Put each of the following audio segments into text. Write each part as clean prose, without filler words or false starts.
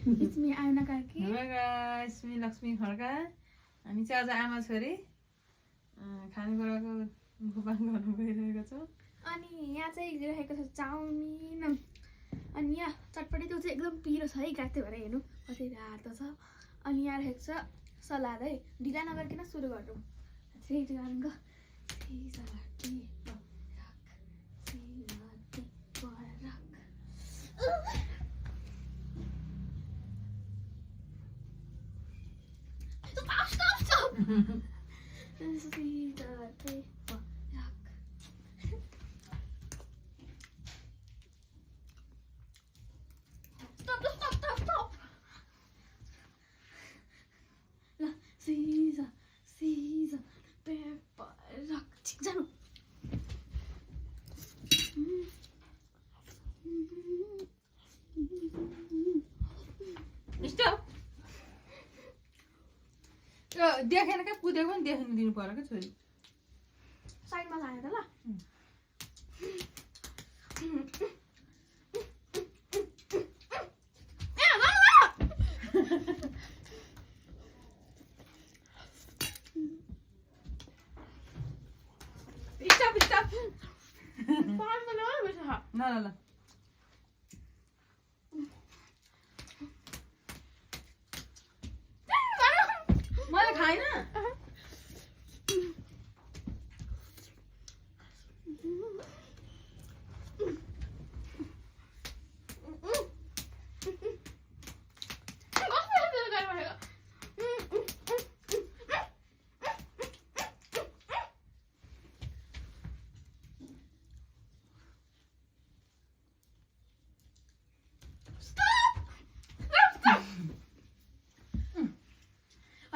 It's me, Ayuna Karki. Hello guys, मी लक्ष्मी खड्का. हामी चाहिँ आज आमा छोरी खानेकुराको मुखपान गर्न गइरहेको छौँ. अनि यहाँ चाहिँ राखेको छ चाउमिन. अनि यहाँ चटपटी त्यो चाहिँ एकदम पिरो छ है गाते भएर हेर्नु कति रातो छ. अनि यहाँ राखेको छ सलाद है. ढिला नगरिकन सुरु गरौँ. चाहिँ गानको Caesar, pepper, rock. Jaanu. Stop. यो देखेन के कुदेको पनि देख्न दिनु पर्यो के छोरी. साइडमा लाने त ल. Stop. ल. मैले खाइन.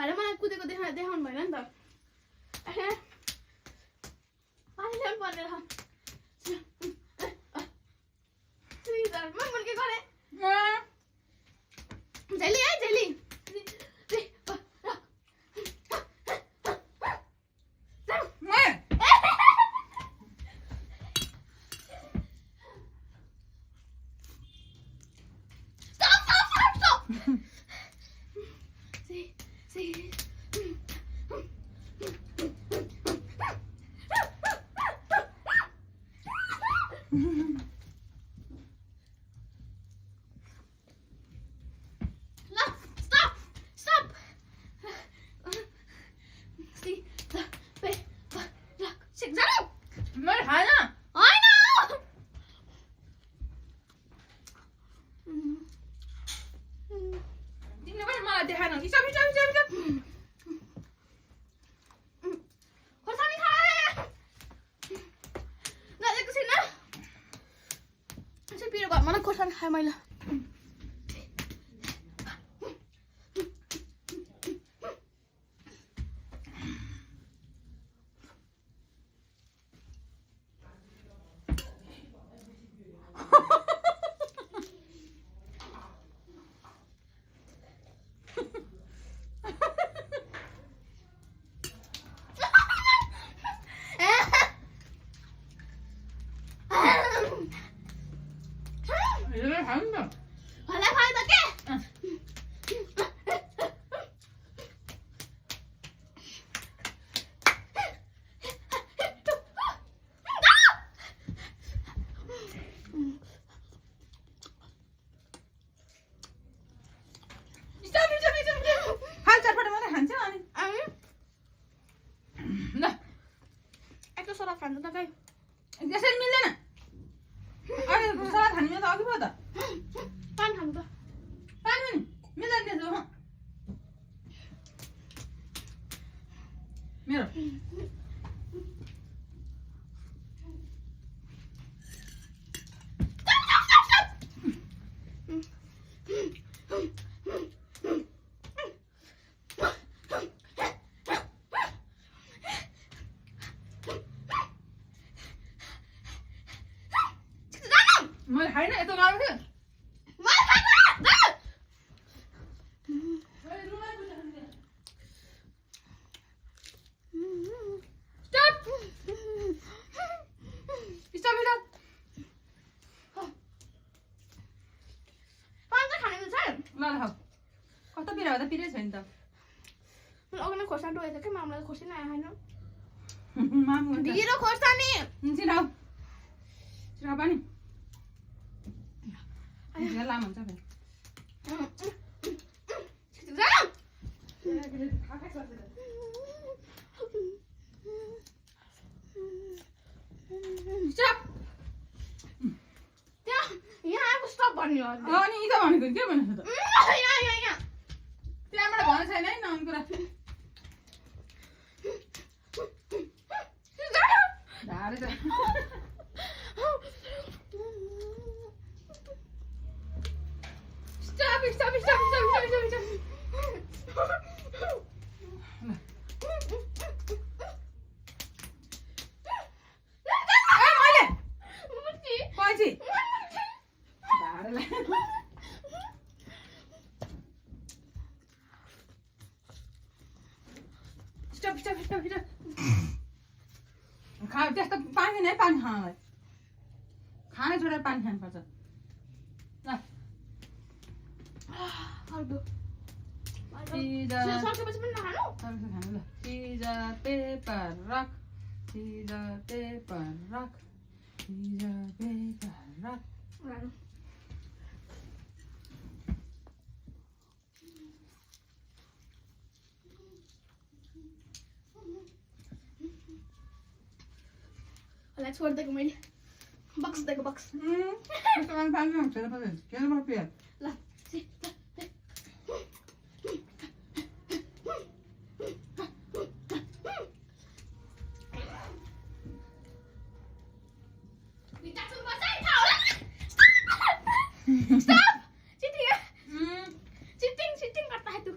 Ada mana kudeको देखाउनु भएन नि त. अहिले पनि पर्ने रह. Caesar, मन के गरे? जेली है जेली. मैले खाइन. तिमीले पनि मलाई देखाएन. हिसाब. खोर्सानी खाए. नदेको छैन. चाहिँ पिरो भयो मलाई खोर्सानी खाए मैले. यसले खानु त. होला खाए त के? हाल चटपटे मात्रै खान्छ अनि ल. एकटा सरा खान्छ त गाई. त्यसरी मिल्दैन. अनि सलाद खाने त अघि पो त. पान खानु त. पानी पनि मिल्दैन त्यसो. मेरो मैले खाइन. यस्तो गरौँ कि कस्तो पिरो त पिरै छ नि त मलाई अघि नै खोर्सानी टोकेको छ कि मामलाई खोर्सानी आयो होइन मामु ढिलो खोर्सानी छिराउ छिराउ पनि ढिलो लामो हुन्छ फेरि स्टप यहाँ आएको स्टप भन्ने हो अनि यता भनेको के भनेको त यहाँ त्यहाँबाट भने छैन है नहुने कुरा ढाडे त Stop. Stop. खा त्यस्तो पानी नै पानी खानलाई खाने छोडेर पानी खानुपर्छ ल सकेपछि पनि नखानु खानु ल पिज्जा पेपर रक पिज्जा पेपर रक पिज्जा पेपर रक होला छोडिदिएको मैले बक्स दिएको बक्स त्यस्तो पानी पानी हुन्छ त किन म पिए ल Stop! Cheating करता है तू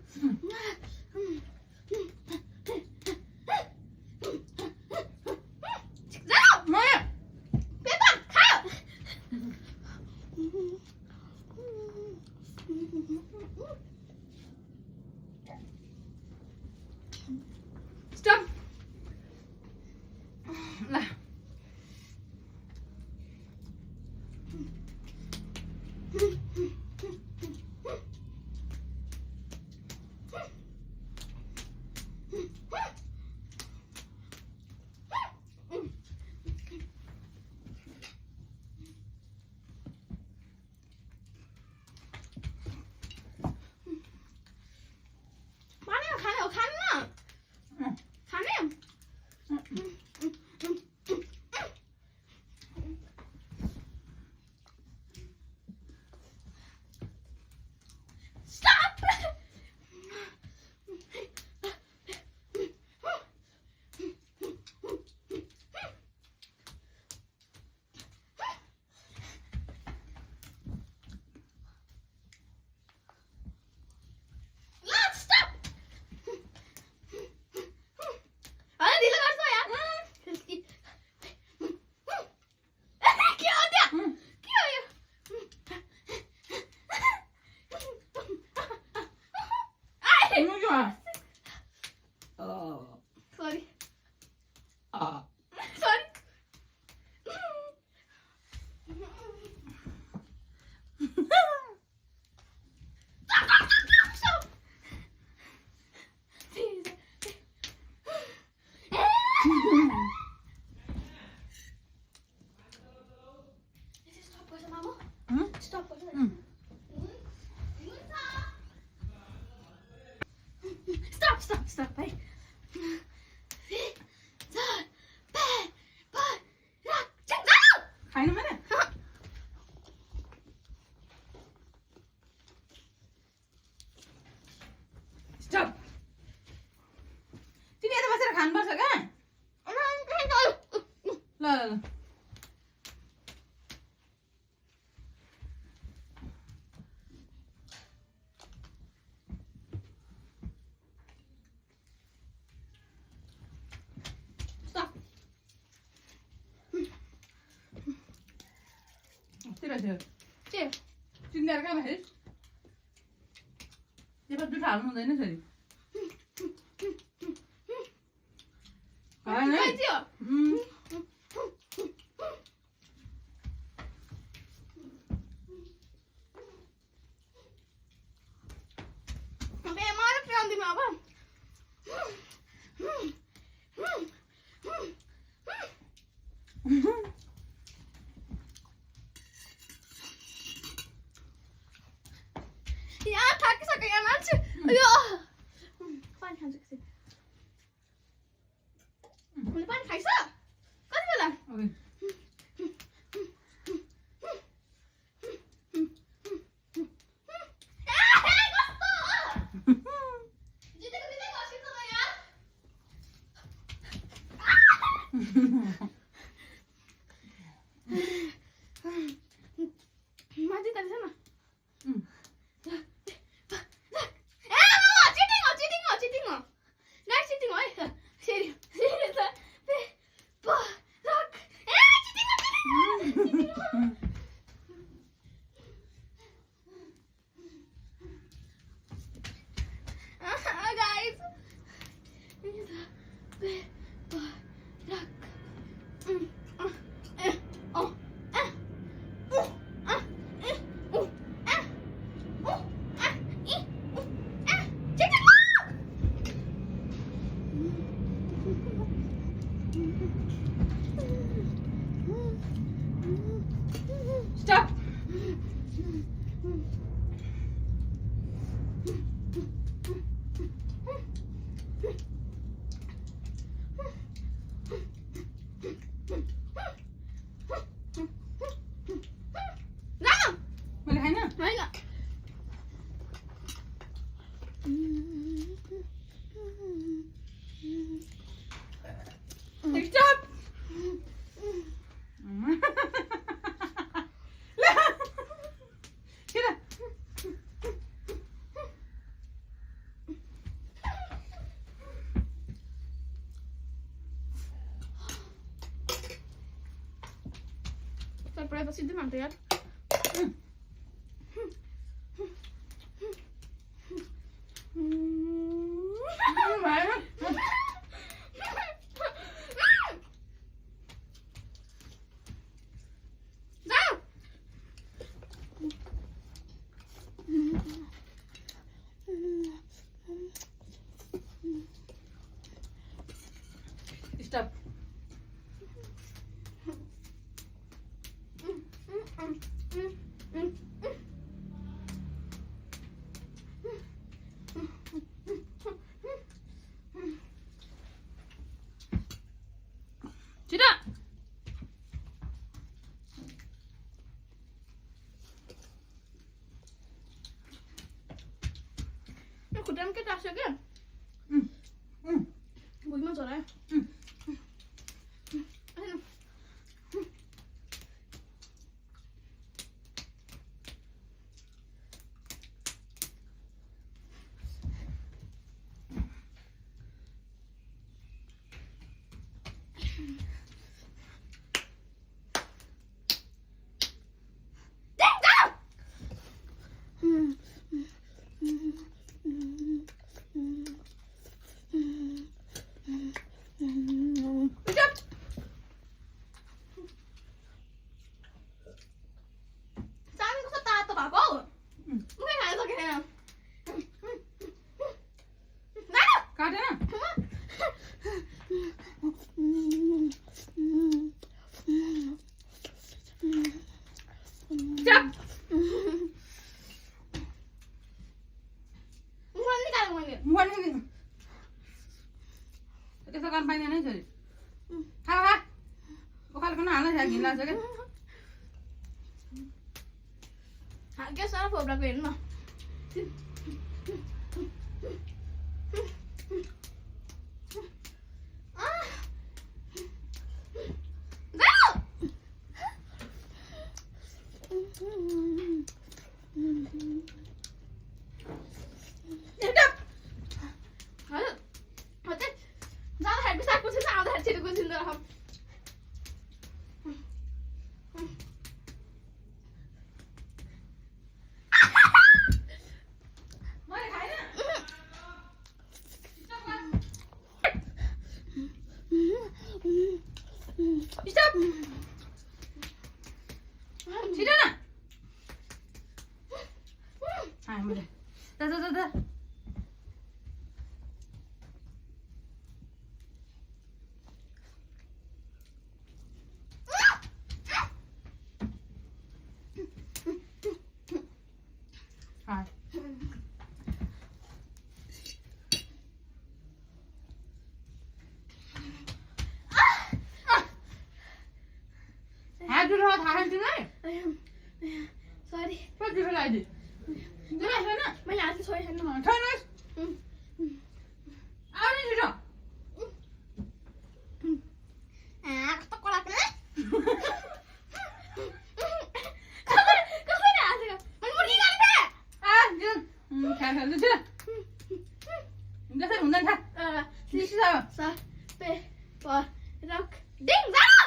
जाओ मैं पेपर खाओ Stop! ल Stop, hey. खानु भने स्टप तिमी यता बसेर खानुपर्छ क्या ल के चिन्डार कहाँ भयो त्यो जुठो हाल्नु हुँदैन छोरी थाकिसकेँ यहाँ मान्छे अयो पानी खान्छु एकछिन मैले पानी खाइस कति बेला ओके माथि त छैन Stop. मैले खाइन Stop. Surprise pa si Diman to yan. Stop. Tidak. Aku dalam kita asyik kan? Bagaimana caranya? त्यस्तो गर्न पाइँदैन है छोरी खा खा उखालको नहाल्न छ घिन लाग्छ क्या क्या साह्रो फोब्राको हेर्नु न Stop! छिटो न मैले दा मैले हातले छोडेको छैन छोड्नुहोस् आउने छिटो कस्तो कडा कसरी हाँसेको मैले मुर्गी गर्छ खान्छ छिटो जसरी हुँदैन थाहा रक डिङ जाऊ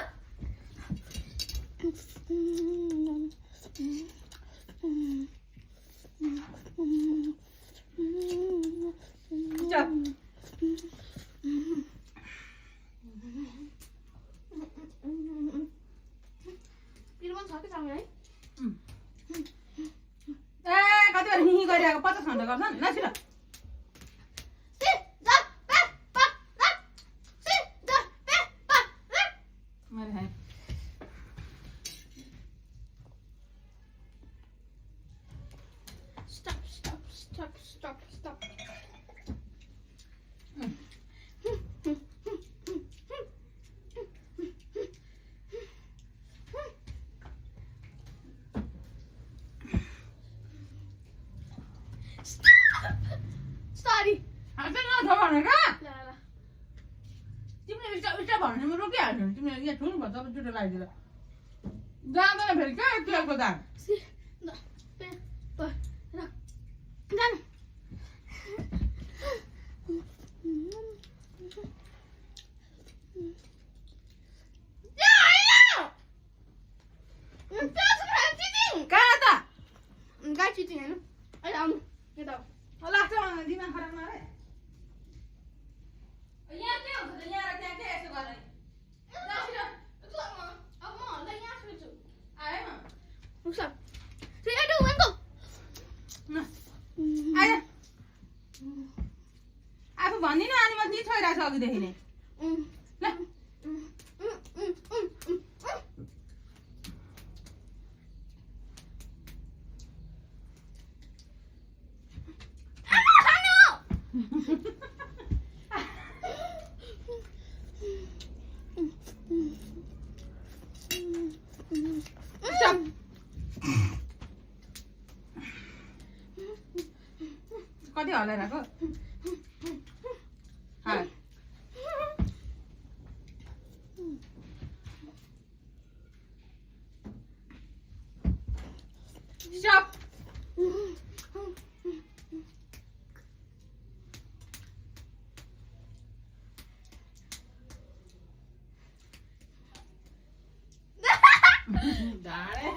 चल पिरो छ कि सँग है कति बेला हिँडी गरिरहेको 50 घन्टा गर्छन् ल छिटो मैले खाएँ Stop. Sorry. Aku nak tahu mana kan? Lah. तिमीले उल्टा भन्यो भने म रोकिहाल्छु तिमीले यहाँ ठुलो भन्छ अब जुटो लगाइदिएर जाँदैन फेरि क्या तेलको दाम कहाँ त गाई चिटिङ हैन अहिले आउनु यता लाग्छ मलाई दिमाग खराब नरे यहाँ के हुन्छ त यहाँ र त्यहाँ के यसो गर्ने अब म हल्दै यहाँ छोड्छु आएँ म रुक 3 2 1 गो आएँ आफू भन्दिनँ अनि म नि छोइरहेको छु अघिदेखि नै ल कति हल्लाइरहेको Stop. Dale.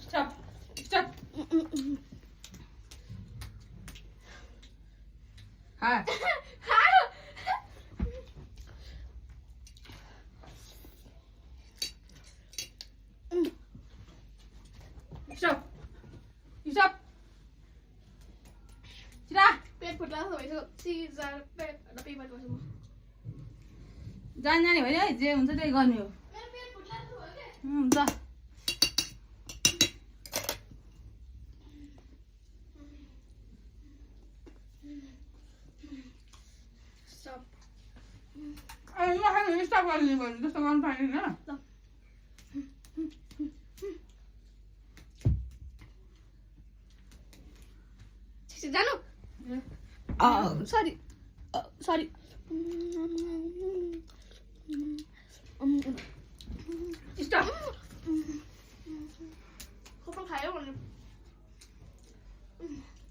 Stop. Stop. Hi. Stop. Stop. Sira. पेट फुट्ला जस्तो भइसक्यो सिजर पेट पेपर गर्छु म जान जाने होइन है जे हुन्छ त्यही गर्ने हो मेरो पेट फुट्ला जस्तो भयो के हुन्छ स्टप नखानु स्टप गर्ने भयो जस्तो गर्नु पाइँदैन जानु सरी स्टप कपाल खायो भने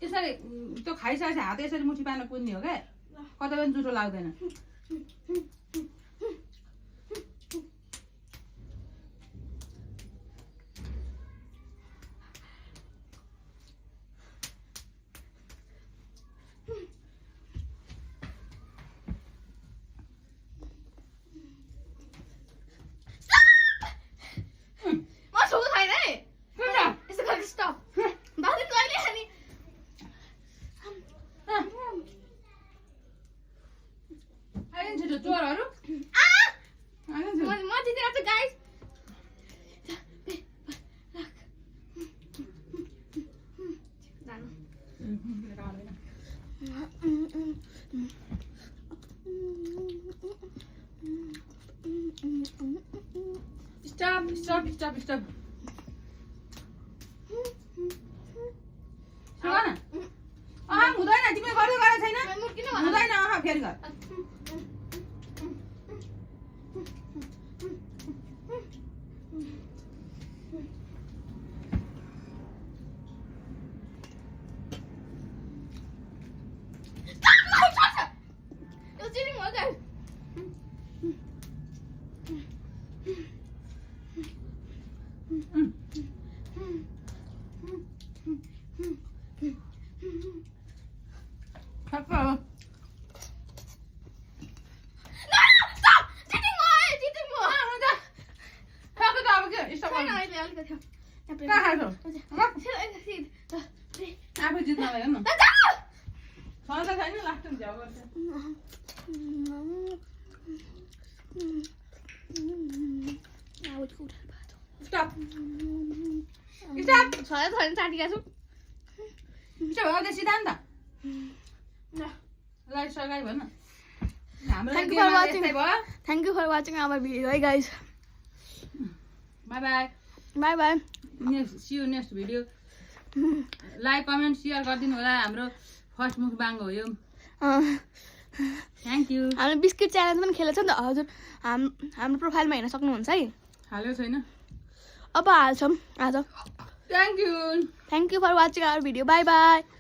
यसरी त्यो खाइसकेपछि हात यसरी मुठी पार्न कुद्ने हो क्या कतै पनि जुठो लाग्दैन अरू म जितेको छु गाइस स्टप स्टप स्टप स्टप हुँदैन तिमीले गर्दै गरेको छैन हुँदैन फेरि गर आफै जित्न भयो न सधैँ छैन लास्ट झ्याउ गर्छ स्टप स्टप चाटिका छु सिधा नि त लाइट सगाइ भयो न हाम्रो Thank you for watching our video. Hey guys. Bye bye Bye bye. Next see you next video like comment share गरिदिनु होला हाम्रो फर्स्ट मुख बाङ्गो हो यो थ्याङ्क यू हाम्रो बिस्किट च्यालेन्ज पनि खेलेको छ नि त हजुर हाम्रो प्रोफाइलमा हेर्न सक्नुहुन्छ है हाल्यो छैन अब हाल्छौँ आज thank you Thank you for watching our video. Bye bye.